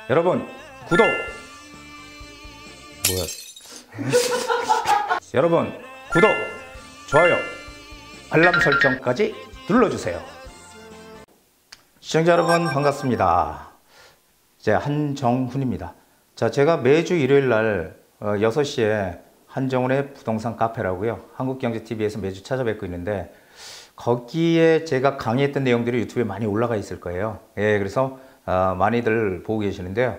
여러분 구독 뭐야 여러분 구독 좋아요 알람 설정까지 눌러주세요. 시청자 여러분 반갑습니다. 이제 한정훈입니다. 자, 제가 매주 일요일 날 6시에 한정훈의 부동산 카페라고요, 한국경제TV에서 매주 찾아뵙고 있는데, 거기에 제가 강의했던 내용들이 유튜브에 많이 올라가 있을 거예요. 예, 그래서 많이들 보고 계시는데요.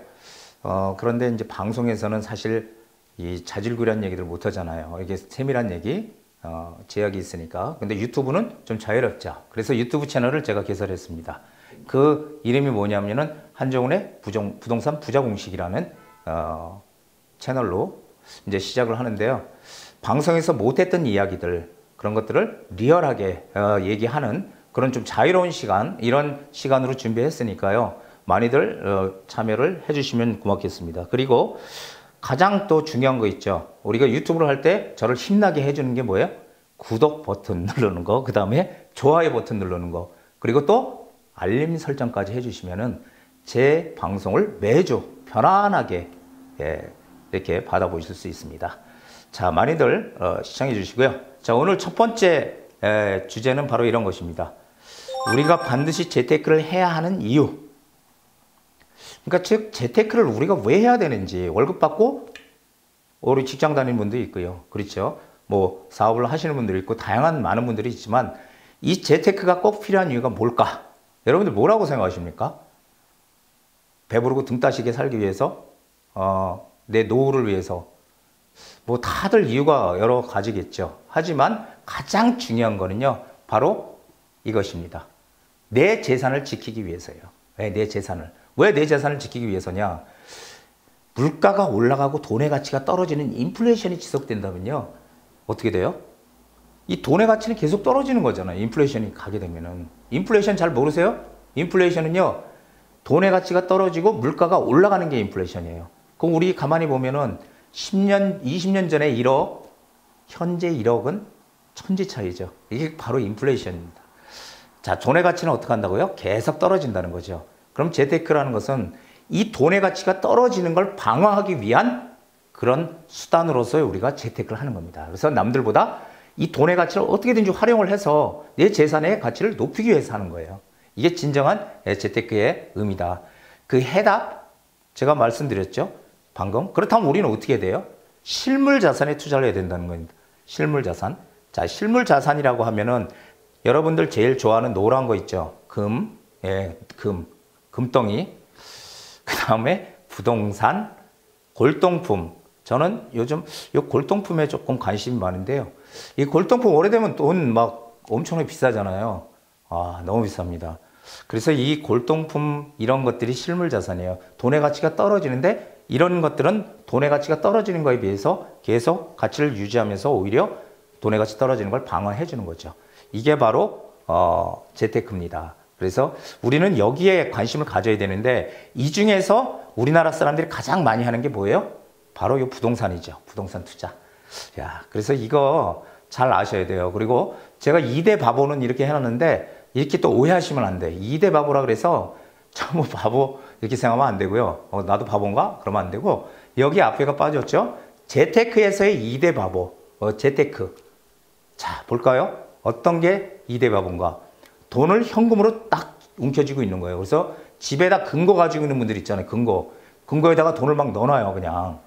그런데 이제 방송에서는 사실 이 자질구레한 얘기들 못 하잖아요. 이게 세밀한 얘기, 제약이 있으니까. 근데 유튜브는 좀 자유롭죠. 그래서 유튜브 채널을 제가 개설했습니다. 그 이름이 뭐냐면은 한정훈의 부동산 부자 공식이라는 채널로 이제 시작을 하는데요. 방송에서 못했던 이야기들, 그런 것들을 리얼하게 얘기하는 그런 좀 자유로운 시간, 이런 시간으로 준비했으니까요. 많이들 참여를 해주시면 고맙겠습니다. 그리고 가장 또 중요한 거 있죠. 우리가 유튜브를 할 때 저를 힘나게 해주는 게 뭐예요? 구독 버튼 누르는 거, 그 다음에 좋아요 버튼 누르는 거, 그리고 또 알림 설정까지 해주시면은 제 방송을 매주 편안하게 이렇게 받아보실 수 있습니다. 자, 많이들 시청해 주시고요. 자, 오늘 첫 번째 주제는 바로 이런 것입니다. 우리가 반드시 재테크를 해야 하는 이유. 그러니까 즉 재테크를 우리가 왜 해야 되는지. 월급 받고 우리 직장 다니는 분도 있고요. 그렇죠. 뭐 사업을 하시는 분들이 있고 다양한 많은 분들이 있지만, 이 재테크가 꼭 필요한 이유가 뭘까? 여러분들 뭐라고 생각하십니까? 배부르고 등 따시게 살기 위해서? 내 노후를 위해서? 뭐 다들 이유가 여러 가지겠죠. 하지만 가장 중요한 거는요, 바로 이것입니다. 내 재산을 지키기 위해서요. 내 재산을. 왜 내 재산을 지키기 위해서냐? 물가가 올라가고 돈의 가치가 떨어지는 인플레이션이 지속된다면요, 어떻게 돼요? 이 돈의 가치는 계속 떨어지는 거잖아요. 인플레이션이 가게 되면은. 인플레이션 잘 모르세요? 인플레이션은요, 돈의 가치가 떨어지고 물가가 올라가는 게 인플레이션이에요. 그럼 우리 가만히 보면은 10년, 20년 전에 1억, 현재 1억은 천지 차이죠. 이게 바로 인플레이션입니다. 자, 돈의 가치는 어떻게 한다고요? 계속 떨어진다는 거죠. 그럼 재테크라는 것은 이 돈의 가치가 떨어지는 걸 방어하기 위한 그런 수단으로서 우리가 재테크를 하는 겁니다. 그래서 남들보다 이 돈의 가치를 어떻게든지 활용을 해서 내 재산의 가치를 높이기 위해서 하는 거예요. 이게 진정한 재테크의 의미다. 그 해답 제가 말씀드렸죠, 방금. 그렇다면 우리는 어떻게 돼요? 실물 자산에 투자를 해야 된다는 겁니다. 실물 자산. 자, 실물 자산이라고 하면은 여러분들 제일 좋아하는 노란 거 있죠. 금, 금덩이. 그 다음에 부동산, 골동품. 저는 요즘 이 골동품에 조금 관심이 많은데요. 이 골동품 오래되면 돈 막 엄청나게 비싸잖아요. 너무 비쌉니다. 그래서 이 골동품 이런 것들이 실물 자산이에요. 돈의 가치가 떨어지는데, 이런 것들은 돈의 가치가 떨어지는 거에 비해서 계속 가치를 유지하면서 오히려 돈의 가치 떨어지는 걸 방어해 주는 거죠. 이게 바로 재테크입니다. 그래서 우리는 여기에 관심을 가져야 되는데, 이 중에서 우리나라 사람들이 가장 많이 하는 게 뭐예요? 바로 이 부동산이죠. 부동산 투자. 야, 그래서 이거 잘 아셔야 돼요. 그리고 제가 2대 바보는 이렇게 해놨는데, 이렇게 또 오해하시면 안 돼. 2대 바보라 그래서 뭐 바보 이렇게 생각하면 안 되고요. 나도 바본가? 그러면 안 되고, 여기 앞에가 빠졌죠? 재테크에서의 2대 바보. 재테크. 자, 볼까요? 어떤 게 2대 바본가? 돈을 현금으로 딱 움켜쥐고 있는 거예요. 그래서 집에다 금고 가지고 있는 분들 있잖아요. 금고에다가 돈을 막 넣어놔요, 그냥.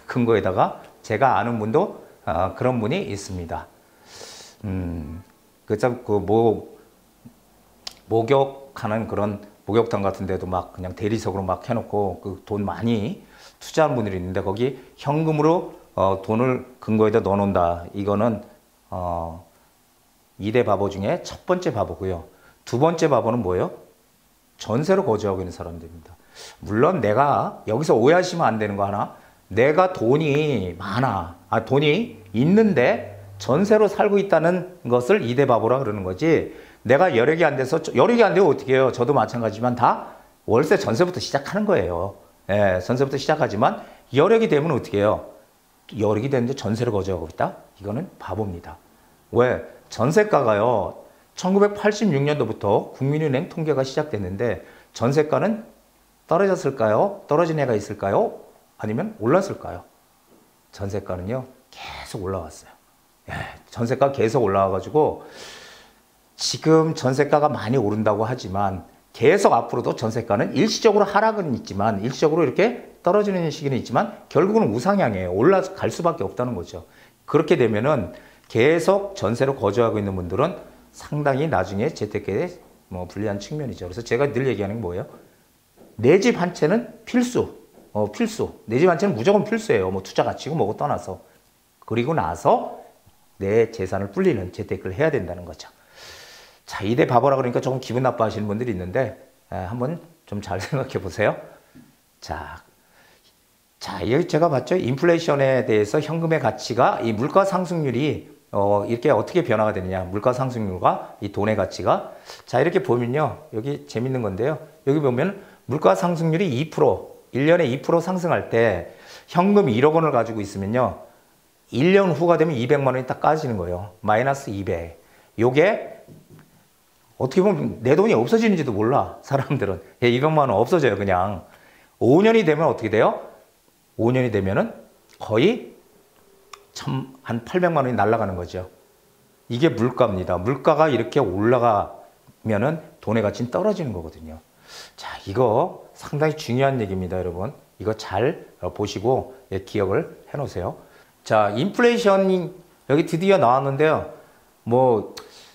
금고에다가. 제가 아는 분도 그런 분이 있습니다. 그래서 목욕하는 그런 목욕탕 같은 데도 막 그냥 대리석으로 막 해놓고 그 돈 많이 투자하는 분들이 있는데, 거기 현금으로 돈을 금고에다 넣어놓는다. 이거는 2대 바보 중에 첫 번째 바보고요. 두 번째 바보는 뭐예요? 전세로 거주하고 있는 사람들입니다. 물론 내가 여기서 오해하시면 안 되는 거 하나, 내가 돈이 많아, 돈이 있는데 전세로 살고 있다는 것을 2대 바보라 그러는 거지, 내가 여력이 안 돼서, 여력이 안 되면 어떻게 해요? 저도 마찬가지지만 다 월세 전세부터 시작하는 거예요. 예, 전세부터 시작하지만 여력이 되면 어떻게 해요? 여력이 되는데 전세로 거주하고 있다? 이거는 바보입니다. 왜? 전세가가요, 1986년도부터 국민은행 통계가 시작됐는데 전세가는 떨어졌을까요? 떨어진 해가 있을까요? 아니면 올랐을까요? 전세가는요, 계속 올라왔어요. 예, 전세가 계속 올라와가지고 지금 전세가가 많이 오른다고 하지만 계속 앞으로도 전세가는 일시적으로 하락은 있지만 일시적으로 이렇게 떨어지는 시기는 있지만 결국은 우상향이에요. 올라갈 수밖에 없다는 거죠. 그렇게 되면은 계속 전세로 거주하고 있는 분들은 상당히 나중에 재테크에 불리한 측면이죠. 그래서 제가 늘 얘기하는 게 뭐예요? 내 집 한 채는 필수. 필수. 내 집 한 채는 무조건 필수예요. 투자 가치고 뭐고 떠나서. 그리고 나서 내 재산을 불리는 재테크를 해야 된다는 거죠. 자, 이대 바보라 그러니까 조금 기분 나빠하시는 분들이 있는데 한번 좀 잘 생각해 보세요. 자, 여기 제가 봤죠? 인플레이션에 대해서 현금의 가치가 이 물가 상승률이 이렇게 어떻게 변화가 되느냐. 물가 상승률과 이 돈의 가치가. 자, 이렇게 보면요. 여기 재밌는 건데요. 여기 보면 물가 상승률이 2%, 1년에 2% 상승할 때 현금 1억 원을 가지고 있으면요. 1년 후가 되면 200만 원이 딱 까지는 거예요. 마이너스 200. 요게 어떻게 보면 내 돈이 없어지는지도 몰라. 사람들은. 200만 원 없어져요. 그냥. 5년이 되면 어떻게 돼요? 5년이 되면은 거의 한 800만 원이 날아가는 거죠. 이게 물가입니다. 물가가 이렇게 올라가면은 돈의 가치는 떨어지는 거거든요. 자, 이거 상당히 중요한 얘기입니다, 여러분. 이거 잘 보시고 기억을 해 놓으세요. 자, 인플레이션이 여기 드디어 나왔는데요.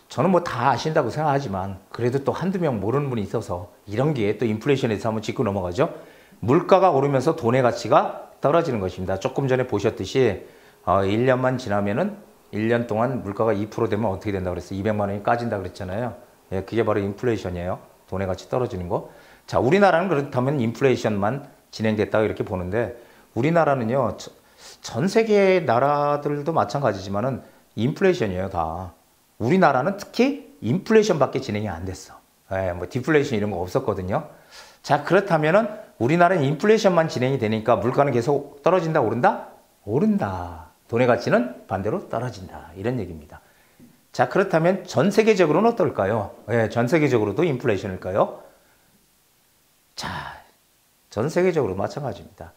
저는 다 아신다고 생각하지만 그래도 또 한두 명 모르는 분이 있어서 이런 게 또 인플레이션에 대해서 한번 짚고 넘어가죠. 물가가 오르면서 돈의 가치가 떨어지는 것입니다. 조금 전에 보셨듯이 1년만 지나면은 1년 동안 물가가 2% 되면 어떻게 된다고 그랬어요? 200만 원이 까진다 그랬잖아요. 예, 그게 바로 인플레이션이에요. 돈의 가치 떨어지는 거. 자, 우리나라는 그렇다면 인플레이션만 진행됐다고 이렇게 보는데 우리나라는요. 전 세계 나라들도 마찬가지지만은 인플레이션이에요, 다. 우리나라는 특히 인플레이션밖에 진행이 안 됐어. 예, 디플레이션 이런 거 없었거든요. 자, 그렇다면은 우리나라는 인플레이션만 진행이 되니까 물가는 계속 떨어진다, 오른다? 오른다. 돈의 가치는 반대로 떨어진다. 이런 얘기입니다. 자, 그렇다면 전 세계적으로는 어떨까요? 예, 전 세계적으로도 인플레이션일까요? 자, 전 세계적으로 마찬가지입니다.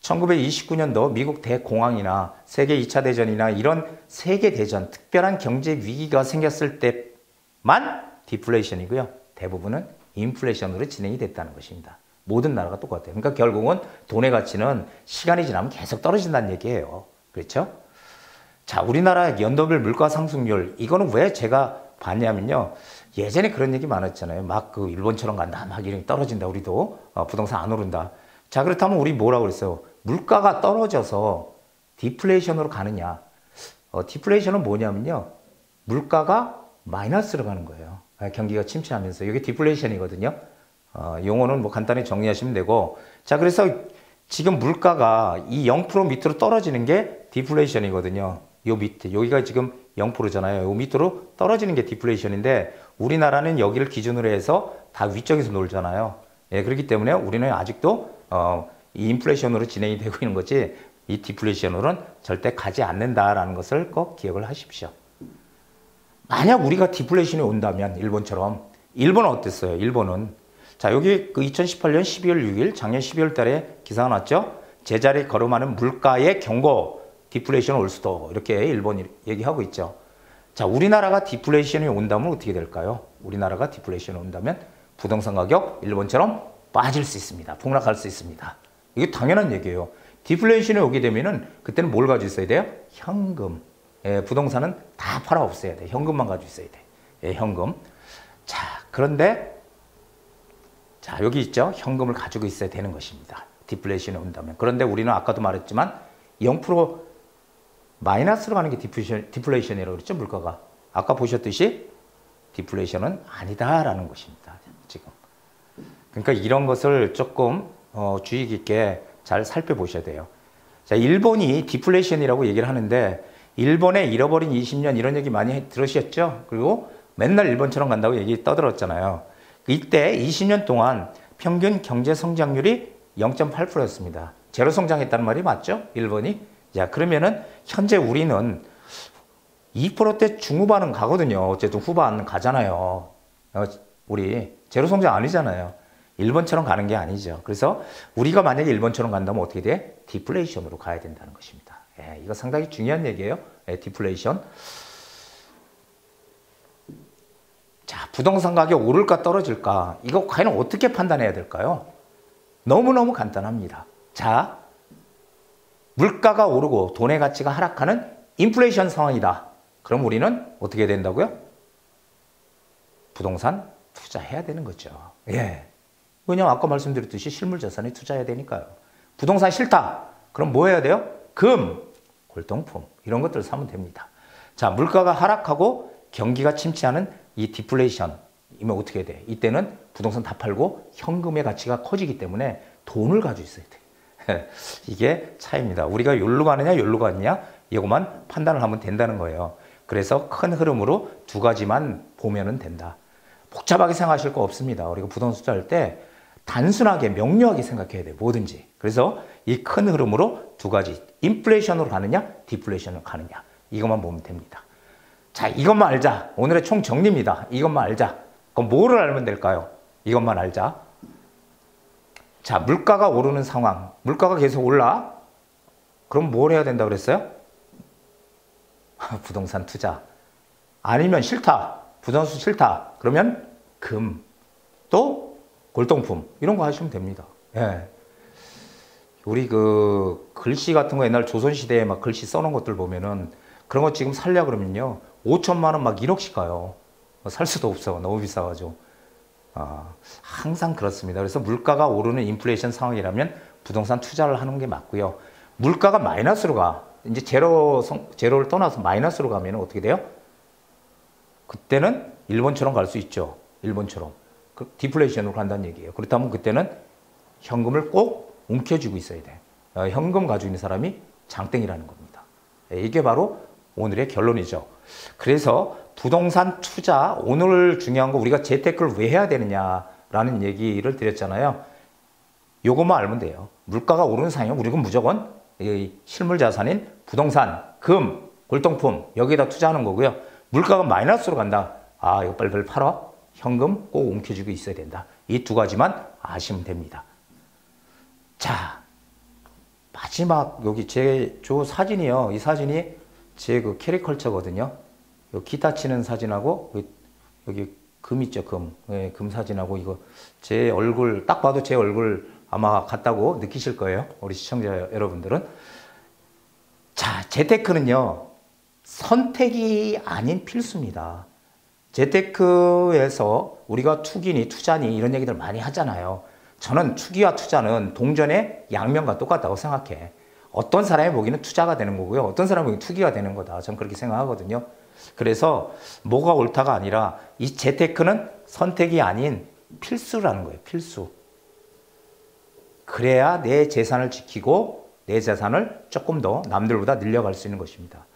1929년도 미국 대공황이나 세계 2차 대전이나 이런 세계 대전, 특별한 경제 위기가 생겼을 때만 디플레이션이고요. 대부분은 인플레이션으로 진행이 됐다는 것입니다. 모든 나라가 똑같아요. 그러니까 결국은 돈의 가치는 시간이 지나면 계속 떨어진다는 얘기예요. 그렇죠? 자, 우리나라 연도별 물가 상승률, 이거는 왜 제가 봤냐면요. 예전에 그런 얘기 많았잖아요. 일본처럼 간다. 이렇게 떨어진다. 우리도 부동산 안 오른다. 자, 그렇다면 우리 뭐라고 그랬어요? 물가가 떨어져서 디플레이션으로 가느냐. 디플레이션은 뭐냐면요. 물가가 마이너스로 가는 거예요. 경기가 침체하면서. 이게 디플레이션이거든요. 용어는 간단히 정리하시면 되고. 자, 그래서 지금 물가가 이 0% 밑으로 떨어지는 게 디플레이션이거든요. 요 밑에, 여기가 지금 0%잖아요. 요 밑으로 떨어지는 게 디플레이션인데 우리나라는 여기를 기준으로 해서 다 위쪽에서 놀잖아요. 예, 그렇기 때문에 우리는 아직도 이 인플레이션으로 진행이 되고 있는 거지 이 디플레이션으로는 절대 가지 않는다라는 것을 꼭 기억을 하십시오. 만약 우리가 디플레이션이 온다면 일본처럼, 일본은 어땠어요? 일본은 자, 여기 2018년 12월 6일 작년 12월 달에 기사가 났죠. 제자리 걸음하는 물가의 경고, 디플레이션 올 수도, 이렇게 일본이 얘기하고 있죠. 자, 우리나라가 디플레이션이 온다면 어떻게 될까요? 우리나라가 디플레이션이 온다면 부동산 가격 일본처럼 빠질 수 있습니다. 폭락할 수 있습니다. 이게 당연한 얘기예요. 디플레이션이 오게 되면은 그때는 뭘 가지고 있어야 돼요? 현금. 예, 부동산은 다 팔아 없애야 돼. 현금만 가지고 있어야 돼. 예, 현금. 자, 그런데 자, 여기 있죠. 현금을 가지고 있어야 되는 것입니다. 디플레이션이 온다면. 그런데 우리는 아까도 말했지만 0% 마이너스로 가는 게 디플레이션이라고 그랬죠. 물가가. 아까 보셨듯이 디플레이션은 아니다라는 것입니다. 지금. 그러니까 이런 것을 조금 주의 깊게 잘 살펴보셔야 돼요. 자, 일본이 디플레이션이라고 얘기를 하는데 일본의 잃어버린 20년 이런 얘기 많이 들으셨죠? 그리고 맨날 일본처럼 간다고 얘기 떠들었잖아요. 이때 20년 동안 평균 경제 성장률이 0.8%였습니다. 제로 성장했다는 말이 맞죠? 일본이. 자, 그러면은 현재 우리는 2%대 중후반은 가거든요. 어쨌든 후반 가잖아요. 우리 제로 성장 아니잖아요. 일본처럼 가는 게 아니죠. 그래서 우리가 만약에 일본처럼 간다면 어떻게 돼? 디플레이션으로 가야 된다는 것입니다. 예, 이거 상당히 중요한 얘기예요. 예, 디플레이션. 자, 부동산 가격 오를까 떨어질까? 이거 과연 어떻게 판단해야 될까요? 너무너무 간단합니다. 자, 물가가 오르고 돈의 가치가 하락하는 인플레이션 상황이다. 그럼 우리는 어떻게 된다고요? 부동산 투자해야 되는 거죠. 예. 왜냐면 아까 말씀드렸듯이 실물 자산에 투자해야 되니까요. 부동산 싫다. 그럼 뭐 해야 돼요? 금, 골동품 이런 것들을 사면 됩니다. 자, 물가가 하락하고 경기가 침체하는 이 디플레이션 이면 어떻게 돼? 이때는 부동산 다 팔고 현금의 가치가 커지기 때문에 돈을 가지고 있어야 돼. 이게 차이입니다. 우리가 여기로 가느냐 여기로 가느냐 이것만 판단을 하면 된다는 거예요. 그래서 큰 흐름으로 두 가지만 보면은 된다. 복잡하게 생각하실 거 없습니다. 우리가 부동산 투자할 때 단순하게 명료하게 생각해야 돼. 뭐든지. 그래서 이 큰 흐름으로 두 가지. 인플레이션으로 가느냐 디플레이션으로 가느냐 이것만 보면 됩니다. 자, 이것만 알자. 오늘의 총 정리입니다. 이것만 알자. 그럼 뭐를 알면 될까요? 이것만 알자. 자, 물가가 오르는 상황. 물가가 계속 올라. 그럼 뭘 해야 된다고 그랬어요? 부동산 투자. 아니면 싫다. 부동산 싫다. 그러면 금, 또 골동품 이런 거 하시면 됩니다. 예. 우리 그 글씨 같은 거 옛날 조선시대에 막 글씨 써놓은 것들 보면은 그런 거 지금 살려 그러면요 5천만 원 막 1억씩 가요. 살 수도 없어. 너무 비싸가지고. 항상 그렇습니다. 그래서 물가가 오르는 인플레이션 상황이라면 부동산 투자를 하는 게 맞고요. 물가가 마이너스로 가. 이제 제로를 떠나서 마이너스로 가면 어떻게 돼요? 그때는 일본처럼 갈 수 있죠. 일본처럼. 그 디플레이션으로 간다는 얘기예요. 그렇다면 그때는 현금을 꼭 움켜쥐고 있어야 돼. 현금 가지고 있는 사람이 장땡이라는 겁니다. 이게 바로 오늘의 결론이죠. 그래서 부동산 투자, 오늘 중요한 거 우리가 재테크를 왜 해야 되느냐라는 얘기를 드렸잖아요. 요것만 알면 돼요. 물가가 오르는 상황이면 우리는 무조건 실물 자산인 부동산, 금, 골동품 여기에다 투자하는 거고요. 물가가 마이너스로 간다. 이거 빨리빨리 팔아. 현금 꼭 움켜쥐고 있어야 된다. 이 두 가지만 아시면 됩니다. 자, 마지막 여기 저 사진이요. 이 사진이 제 그 캐리컬처거든요. 기타 치는 사진하고 여기 금 있죠, 금. 네, 금 사진하고 이거 제 얼굴 딱 봐도 제 얼굴 아마 같다고 느끼실 거예요. 우리 시청자 여러분들은. 자, 재테크는요. 선택이 아닌 필수입니다. 재테크에서 우리가 투기니 투자니 이런 얘기들 많이 하잖아요. 저는 투기와 투자는 동전의 양면과 똑같다고 생각해. 어떤 사람이 보기에는 투자가 되는 거고요. 어떤 사람이 보기에는 투기가 되는 거다. 저는 그렇게 생각하거든요. 그래서 뭐가 옳다가 아니라 이 재테크는 선택이 아닌 필수라는 거예요. 필수. 그래야 내 재산을 지키고 내 재산을 조금 더 남들보다 늘려갈 수 있는 것입니다.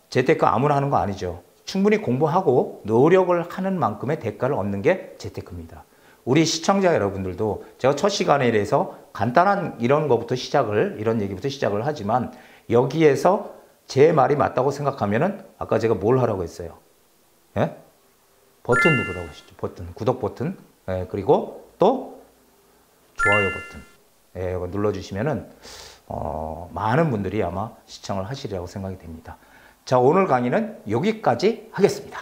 재테크 아무나 하는 거 아니죠. 충분히 공부하고 노력을 하는 만큼의 대가를 얻는 게 재테크입니다. 우리 시청자 여러분들도 제가 첫 시간에 대해서 간단한 이런 얘기부터 시작을 하지만 여기에서 제 말이 맞다고 생각하면은 아까 제가 뭘 하라고 했어요? 예? 버튼 누르라고 하시죠. 버튼. 구독 버튼. 예, 그리고 또 좋아요 버튼. 예, 이거 눌러주시면은 많은 분들이 아마 시청을 하시리라고 생각이 됩니다. 자, 오늘 강의는 여기까지 하겠습니다.